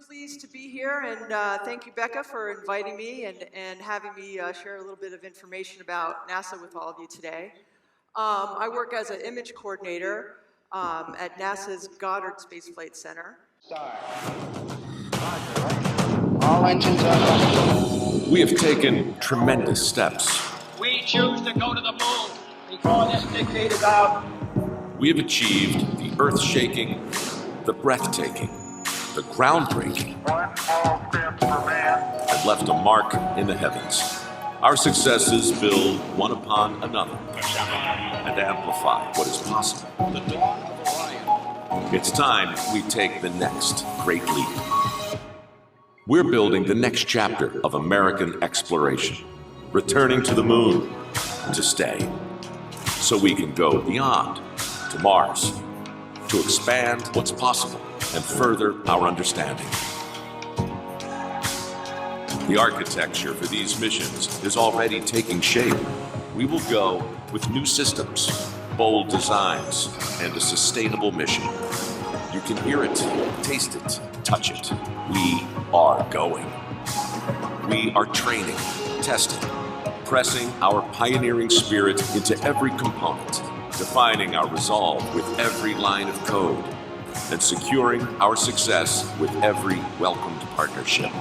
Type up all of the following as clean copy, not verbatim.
pleased to be here, and thank you, Becca, for inviting me and having me share a little bit of information about NASA with all of you today. I work as an image coordinator at NASA's Goddard Space Flight Center. All engines are running. We have taken tremendous steps. We choose to go to the moon before this decade is out. We have achieved the earth-shaking, the breathtaking, the groundbreaking, One small step for man, and left a mark in the heavens. Our successes build one upon another and amplify what is possible. The dawn of Orion. It's time we take the next great leap. We're building the next chapter of American exploration, returning to the moon to stay, so we can go beyond to Mars, to expand what's possible and further our understanding. The architecture for these missions is already taking shape. We will go with new systems, bold designs, and a sustainable mission. You can hear it, taste it, touch it. We are going. We are training, testing, pressing our pioneering spirit into every component, defining our resolve with every line of code, and securing our success with every welcomed partnership.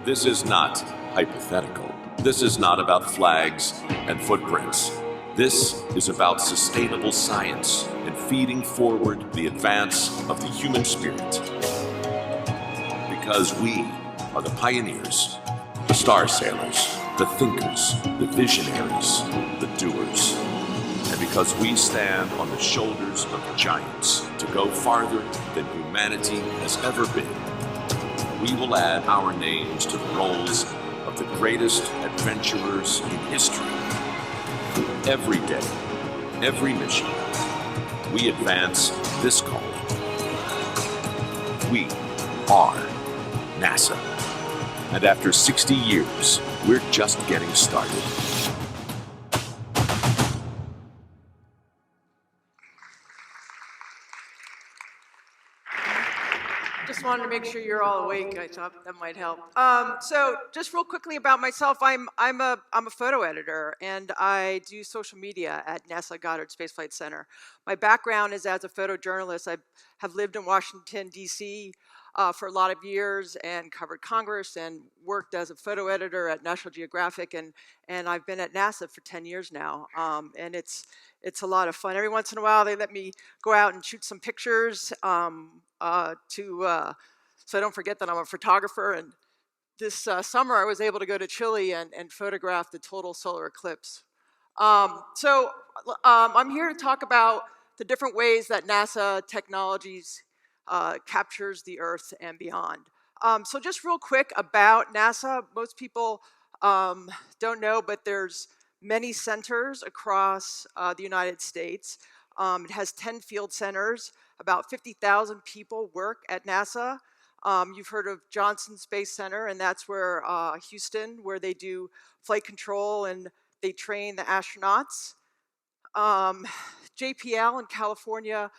This is not hypothetical. This is not about flags and footprints. This is about sustainable science and feeding forward the advance of the human spirit. Because we are the pioneers, the star sailors, the thinkers, the visionaries, the doers. And because we stand on the shoulders of giants to go farther than humanity has ever been, we will add our names to the rolls of the greatest adventurers in history. Every day, every mission, we advance this calling. We are NASA. And after 60 years, we're just getting started. Just wanted to make sure you're all awake. I thought that might help. So just real quickly about myself, I'm a photo editor, and I do social media at NASA Goddard Space Flight Center. My background is as a photojournalist. I have lived in Washington, D.C. For a lot of years and covered Congress and worked as a photo editor at National Geographic, and I've been at NASA for 10 years now, and it's a lot of fun. Every once in a while, they let me go out and shoot some pictures so I don't forget that I'm a photographer. And this summer, I was able to go to Chile and photograph the total solar eclipse. I'm here to talk about the different ways that NASA technologies captures the Earth and beyond. So just real quick about NASA, most people don't know, but there's many centers across the United States. It has 10 field centers. About 50,000 people work at NASA. You've heard of Johnson Space Center, and that's where Houston, where they do flight control and they train the astronauts. JPL in California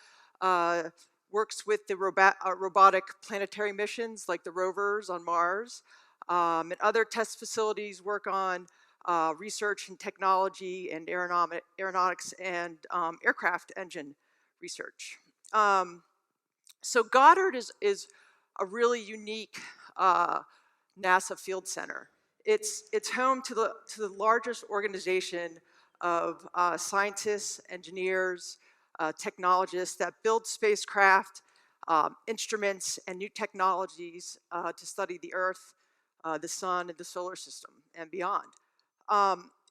works with the robotic planetary missions like the rovers on Mars. And other test facilities work on research and technology and aeronautics and aircraft engine research. So Goddard is a really unique NASA field center. It's home to the largest organization of scientists, engineers, technologists that build spacecraft, instruments, and new technologies to study the Earth, the sun, and the solar system, and beyond.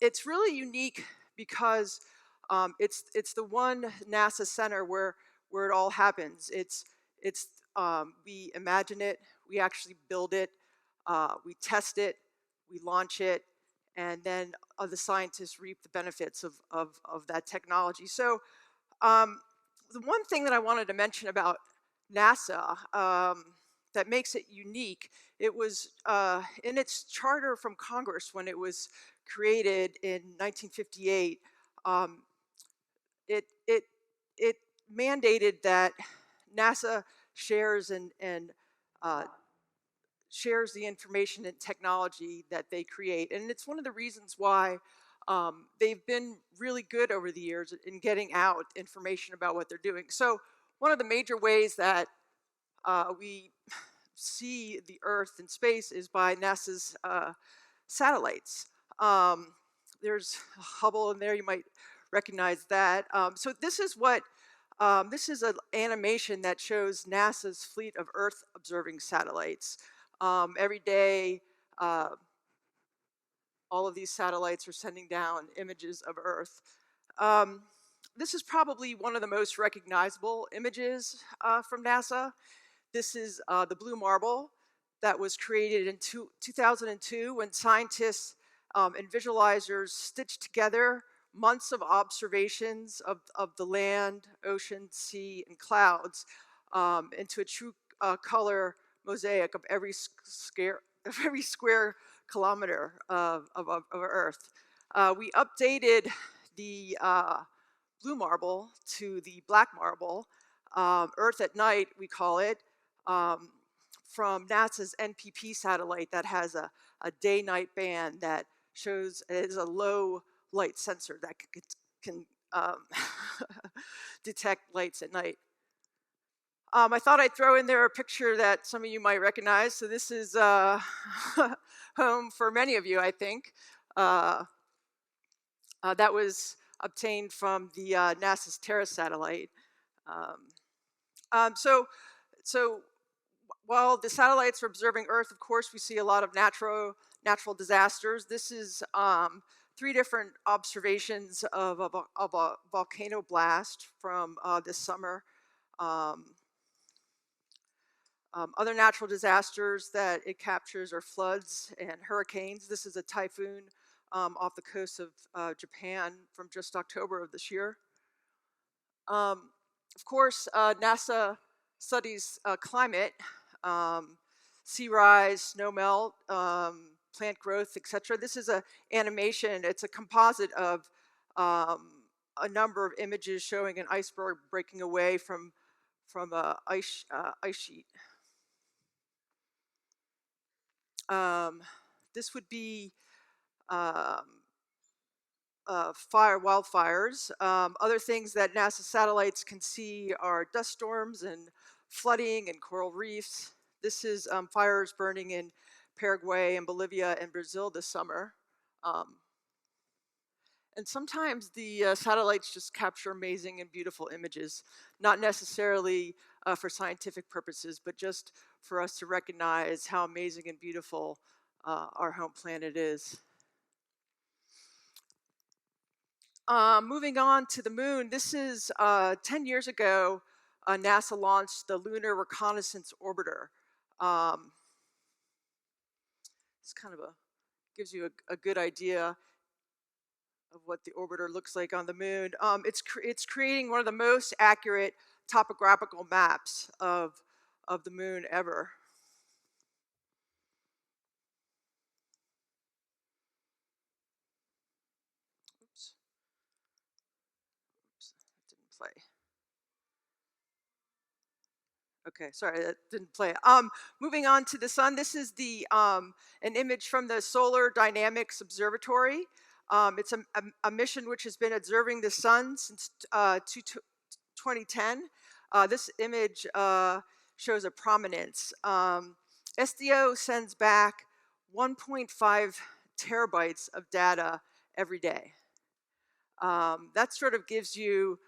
It's really unique because it's the one NASA center where it all happens. We imagine it, we actually build it, we test it, we launch it, and then the scientists reap the benefits of that technology. So the one thing that I wanted to mention about NASA that makes it unique, it was in its charter from Congress when it was created in 1958, it mandated that NASA shares and uh, shares the information and technology that they create. And it's one of the reasons why they've been really good over the years in getting out information about what they're doing. So one of the major ways that we see the Earth in space is by NASA's satellites. Um, there's Hubble in there, you might recognize that. So this is an animation that shows NASA's fleet of Earth observing satellites. Every day, uh, all of these satellites are sending down images of Earth. Um, this is probably one of the most recognizable images from NASA. This is the blue marble that was created in 2002 when scientists and visualizers stitched together months of observations of the land, ocean, sea, and clouds into a true color mosaic of every square kilometer of Earth. We updated the blue marble to the black marble, Earth at night, we call it, um, from NASA's NPP satellite that has a day-night band that shows it is a low light sensor that can detect lights at night. I thought I'd throw in there a picture that some of you might recognize. So this is home for many of you, I think. That was obtained from the NASA's Terra satellite. Um, so while the satellites are observing Earth, of course, we see a lot of natural disasters. This is 3 different observations of a volcano blast from this summer. Other natural disasters that it captures are floods and hurricanes. This is a typhoon off the coast of Japan from just October of this year. Of course, NASA studies climate, sea rise, snow melt, plant growth, etc. This is an animation. It's a composite of a number of images showing an iceberg breaking away from a ice sheet. This would be um, wildfires. Other things that NASA satellites can see are dust storms and flooding and coral reefs. This is fires burning in Paraguay and Bolivia and Brazil this summer. And sometimes the satellites just capture amazing and beautiful images, not necessarily for scientific purposes, but just for us to recognize how amazing and beautiful our home planet is. Moving on to the moon, this is 10 years ago, NASA launched the Lunar Reconnaissance Orbiter. It's kind of gives you a good idea of what the orbiter looks like on the moon. It's creating one of the most accurate topographical maps of the moon ever. Oops, that didn't play. Okay, sorry, that didn't play. Moving on to the sun, this is an image from the Solar Dynamics Observatory. It's a mission which has been observing the sun since 2010. This image shows a prominence. SDO sends back 1.5 terabytes of data every day. That sort of gives you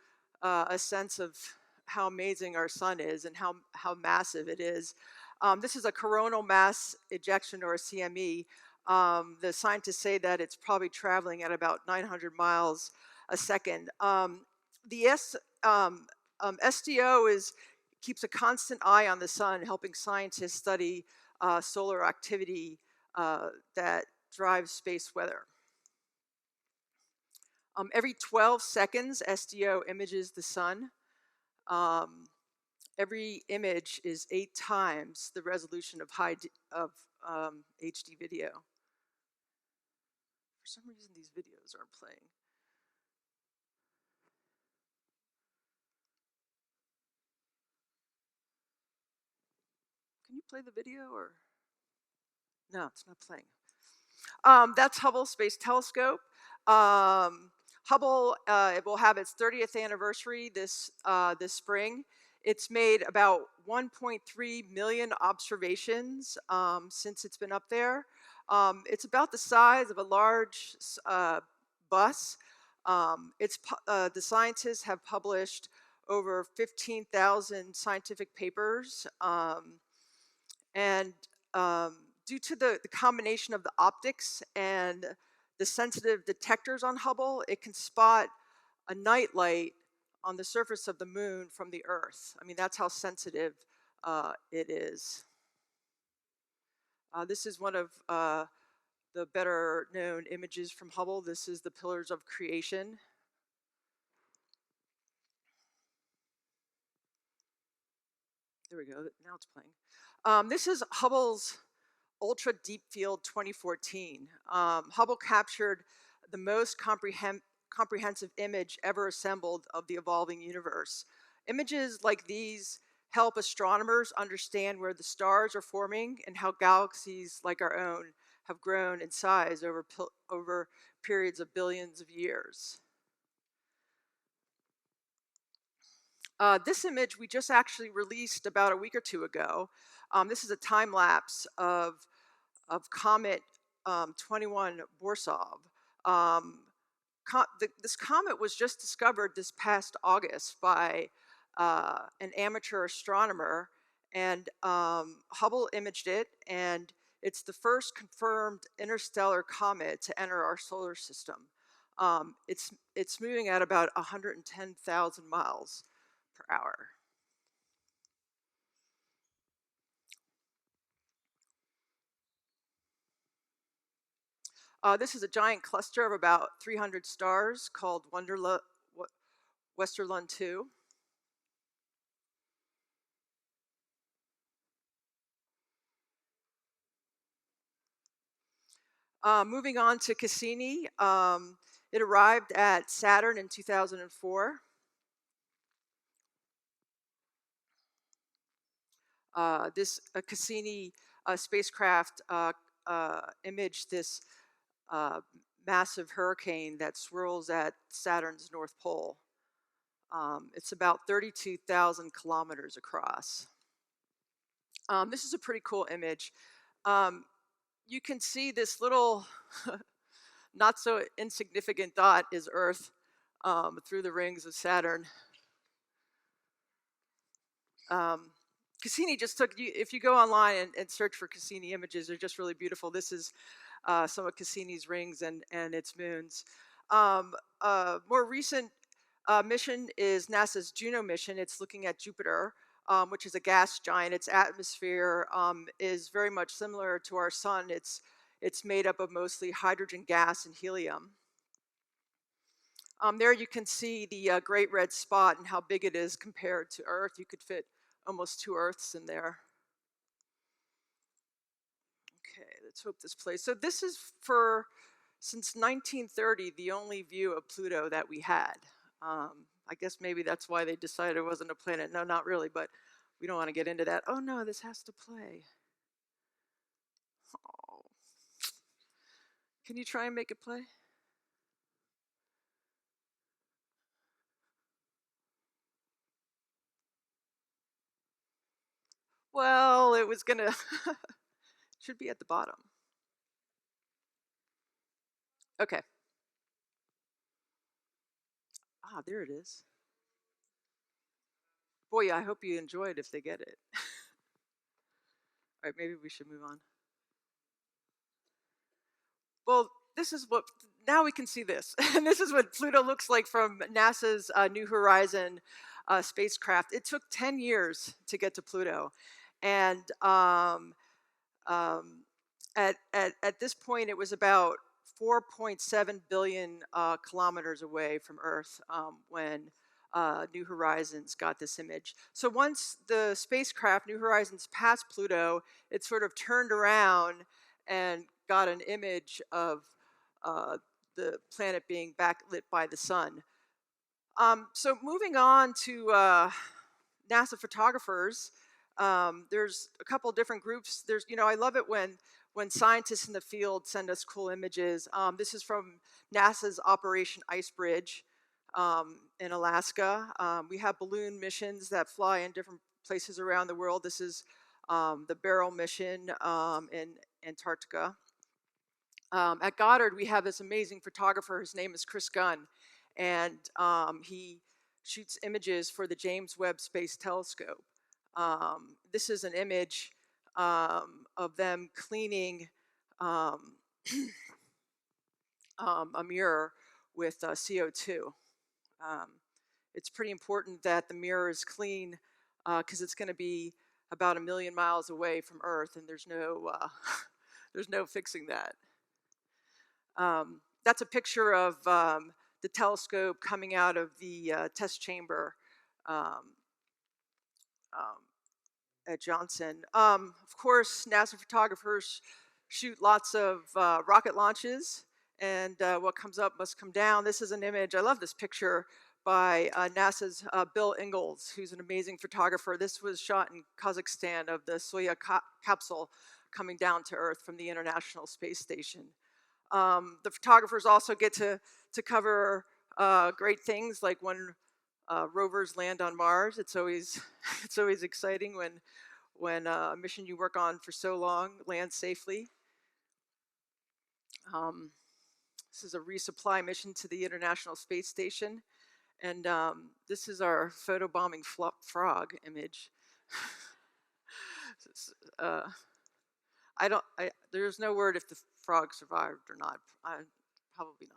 a sense of how amazing our sun is and how massive it is. This is a coronal mass ejection, or a CME. The scientists say that it's probably traveling at about 900 miles a second. The SDO keeps a constant eye on the sun, helping scientists study solar activity that drives space weather. Every 12 seconds, SDO images the sun. Every image is 8 times the resolution of HD video. For some reason, these videos aren't playing. Can you play the video or? No, it's not playing. That's Hubble Space Telescope. Hubble it will have its 30th anniversary this spring. It's made about 1.3 million observations since it's been up there. It's about the size of a large bus. The scientists have published over 15,000 scientific papers, and due to the combination of the optics and the sensitive detectors on Hubble, it can spot a night light on the surface of the moon from the Earth. I mean, that's how sensitive it is. This is one of the better known images from Hubble. This is the Pillars of Creation. There we go, now it's playing. This is Hubble's Ultra Deep Field 2014. Hubble captured the most comprehensive image ever assembled of the evolving universe. Images like these help astronomers understand where the stars are forming and how galaxies like our own have grown in size over periods of billions of years. This image we just actually released about a week or two ago. This is a time lapse of comet 21 Borisov. This comet was just discovered this past August by an amateur astronomer, and Hubble imaged it, and it's the first confirmed interstellar comet to enter our solar system. It's moving at about 110,000 miles per hour. This is a giant cluster of about 300 stars called Westerlund 2. Moving on to Cassini, it arrived at Saturn in 2004. This Cassini spacecraft imaged this massive hurricane that swirls at Saturn's North Pole. It's about 32,000 kilometers across. This is a pretty cool image. You can see this little not so insignificant dot is Earth through the rings of Saturn. Cassini just took, if you go online and search for Cassini images, they're just really beautiful. This is some of Cassini's rings and its moons. More recent mission is NASA's Juno mission. It's looking at Jupiter, which is a gas giant. Its atmosphere is very much similar to our sun. It's made up of mostly hydrogen gas and helium. There you can see the great red spot and how big it is compared to Earth. You could fit almost 2 Earths in there. Okay, let's hope this plays. So this is since 1930, the only view of Pluto that we had. I guess maybe that's why they decided it wasn't a planet. No, not really, but we don't want to get into that. Oh no, this has to play. Oh. Can you try and make it play? Well, it was gonna, should be at the bottom. Okay. Ah, there it is. Boy, I hope you enjoy it if they get it. All right, maybe we should move on. Well, this is what, now we can see this. And this is what Pluto looks like from NASA's New Horizon spacecraft. It took 10 years to get to Pluto. And at this point, it was about 4.7 billion kilometers away from Earth when New Horizons got this image. So once the spacecraft New Horizons passed Pluto, it sort of turned around and got an image of the planet being backlit by the sun. So moving on to NASA photographers, There's a couple different groups. I love it when scientists in the field send us cool images. This is from NASA's Operation Ice Bridge in Alaska. We have balloon missions that fly in different places around the world. This is the Barrel mission in Antarctica. At Goddard, we have this amazing photographer. His name is Chris Gunn, and he shoots images for the James Webb Space Telescope. This is an image of them cleaning a mirror with CO2. It's pretty important that the mirror is clean because it's going to be about 1 million miles away from Earth, and there's no there's no fixing that. That's a picture of the telescope coming out of the test chamber at Johnson. Of course, NASA photographers shoot lots of rocket launches, and what comes up must come down. This is an image, I love this picture, by NASA's Bill Ingalls, who's an amazing photographer. This was shot in Kazakhstan of the Soyuz capsule coming down to Earth from the International Space Station. The photographers also get to cover great things like when rovers land on Mars. It's always exciting when a mission you work on for so long lands safely. This is a resupply mission to the International Space Station, and this is our photobombing frog image. There's no word if the frog survived or not. Probably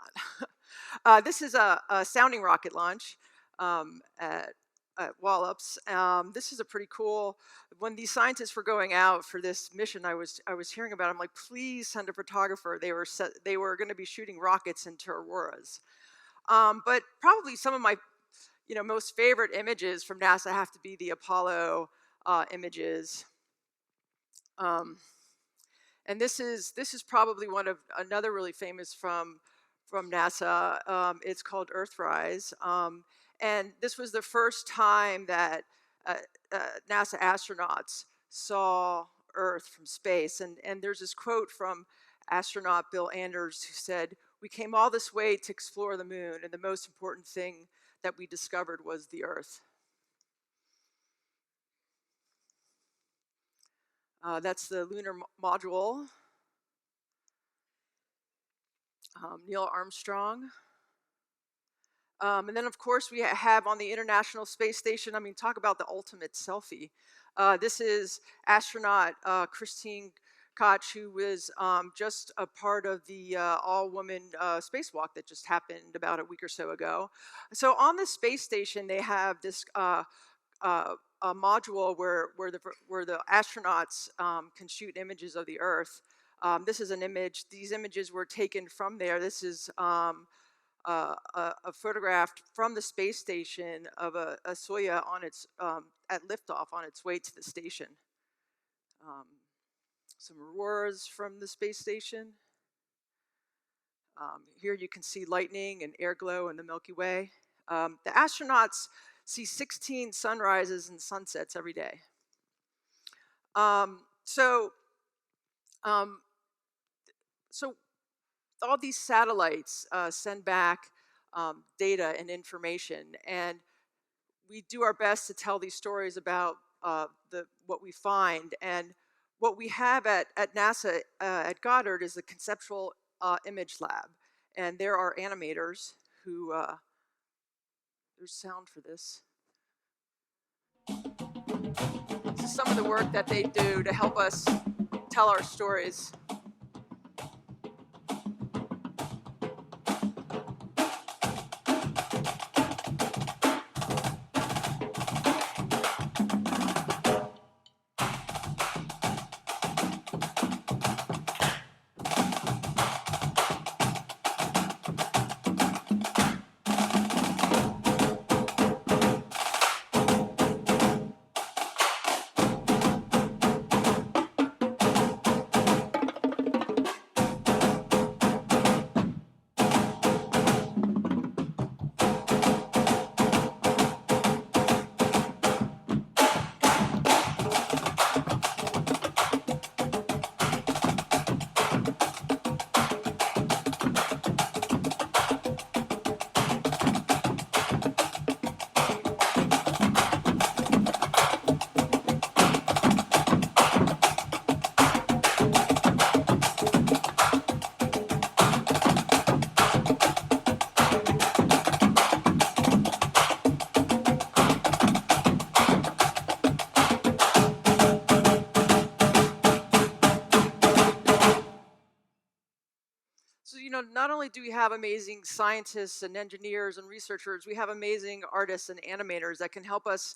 not. This is a sounding rocket launch at Wallops. This is a pretty cool. When these scientists were going out for this mission, I was hearing about it. I'm like, please send a photographer. They were going to be shooting rockets into auroras. But probably some of my most favorite images from NASA have to be the Apollo images. And this is probably another really famous from NASA. It's called Earthrise, and this was the first time that NASA astronauts saw Earth from space. And there's this quote from astronaut Bill Anders who said, "We came all this way to explore the moon, and the most important thing that we discovered was the Earth." That's the lunar module. Neil Armstrong. And then, of course, we have on the International Space Station, I mean, talk about the ultimate selfie. This is astronaut Christine Koch, who was just a part of the all-woman spacewalk that just happened about a week or so ago. So on the space station, they have this a module where the astronauts can shoot images of the Earth. This is an image. These images were taken from there. This is a photograph from the space station of a Soyuz on its at liftoff on its way to the station. Some auroras from the space station. Here you can see lightning and air glow in the Milky Way. The astronauts see 16 sunrises and sunsets every day. So all these satellites send back data and information, and we do our best to tell these stories about what we find. And what we have at NASA at Goddard is the Conceptual Image Lab, and there are animators who there's sound for this. This is some of the work that they do to help us tell our stories. not only do we have amazing scientists and engineers and researchers, we have amazing artists and animators that can help us,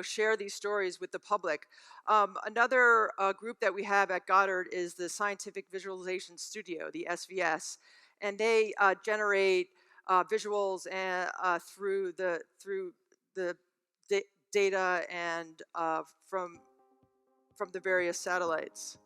share these stories with the public. Another group that we have at Goddard is the Scientific Visualization Studio, the SVS, and they generate visuals and through the data and from the various satellites.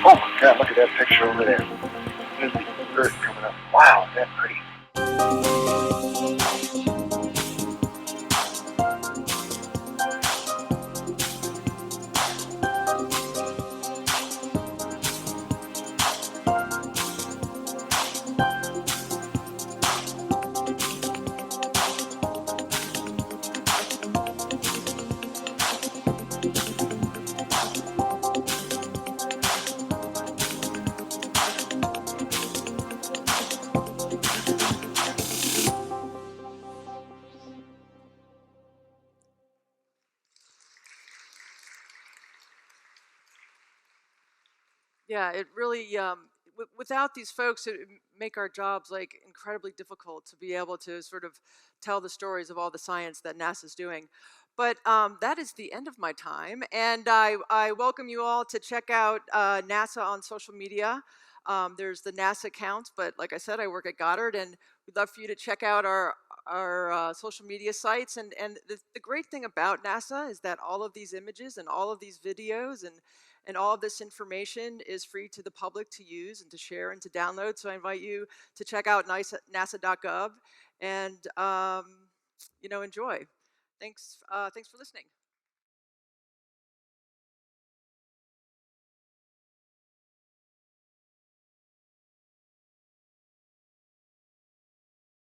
Oh my God, look at that picture over there. There's the Earth coming up. Wow, that's pretty. Yeah, it really, without these folks, it would make our jobs like incredibly difficult to be able to sort of tell the stories of all the science that NASA's doing. But that is the end of my time. And I welcome you all to check out NASA on social media. There's the NASA account, but like I said, I work at Goddard, and we'd love for you to check out our social media sites. And the great thing about NASA is that all of these images and all of these videos and all of this information is free to the public to use and to share and to download. So I invite you to check out nasa.gov and enjoy. Thanks for listening.